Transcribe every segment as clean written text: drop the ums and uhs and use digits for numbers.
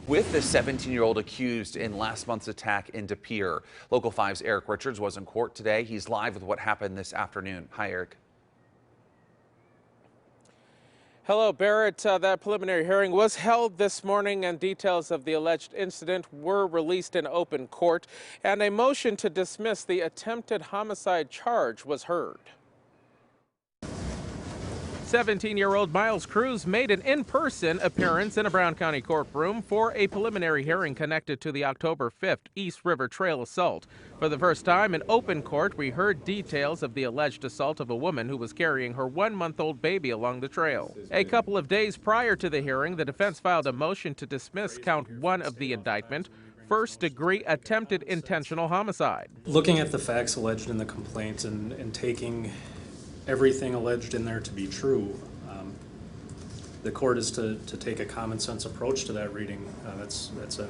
with the 17-year-old accused in last month's attack in De Pere. Local 5's Eric Richards was in court today. He's live with what happened this afternoon. Hi, Eric. Hello, Barrett. That preliminary hearing was held this morning and details of the alleged incident were released in open court, and a motion to dismiss the attempted homicide charge was heard. 17-year-old Miles Cruz made an in-person appearance in a Brown County courtroom for a preliminary hearing connected to the October 5th East River Trail assault. For the first time in open court, we heard details of the alleged assault of a woman who was carrying her 1-month-old baby along the trail. A couple of days prior to the hearing, the defense filed a motion to dismiss count 1 of the indictment, first-degree attempted intentional homicide. Looking at the facts alleged in the complaint and taking everything alleged in there to be true, the court is to take a common sense approach to that reading. That's a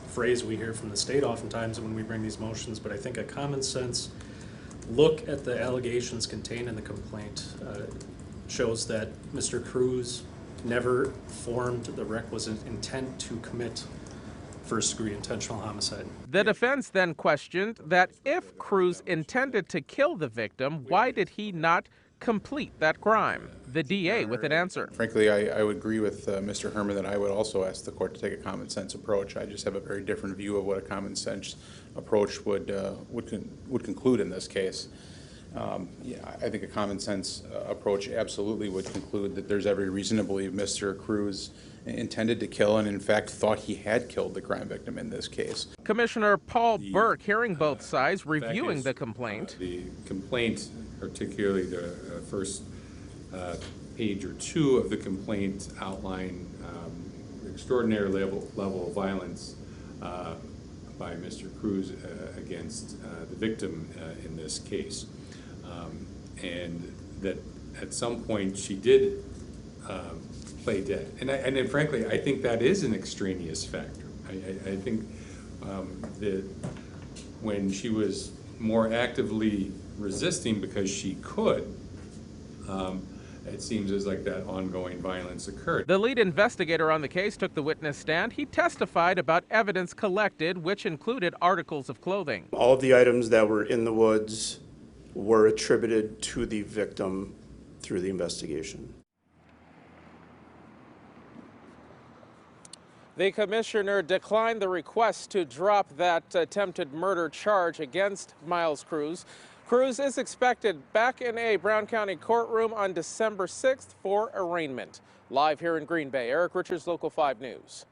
phrase we hear from the state oftentimes when we bring these motions, but I think a common sense look at the allegations contained in the complaint shows that Mr. Cruz never formed the requisite intent to commit first-degree intentional homicide. The defense then questioned that if Cruz intended to kill the victim, why did he not complete that crime? The DA with an answer. Frankly, I would agree with Mr. Herman that I would also ask the court to take a common sense approach. I just have a very different view of what a common sense approach would conclude in this case. Yeah, I think a common sense approach absolutely would conclude that there's every reason to believe Mr. Cruz intended to kill and in fact thought he had killed the crime victim in this case. Commissioner Paul Burke hearing both sides, reviewing the complaint. The complaint, particularly the first page or 2 of the complaint, outline extraordinary level of violence by Mr. Cruz against the victim in this case. And that at some point she did play dead. And then frankly, I think that is an extraneous factor. I think that when she was more actively resisting because she could, it seems as like that ongoing violence occurred. The lead investigator on the case took the witness stand. He testified about evidence collected, which included articles of clothing. All of the items that were in the woods were attributed to the victim through the investigation. The commissioner declined the request to drop that attempted murder charge against Miles Cruz. Cruz is expected back in a Brown County courtroom on December 6th for arraignment. Live here in Green Bay, Eric Richards, Local 5 News.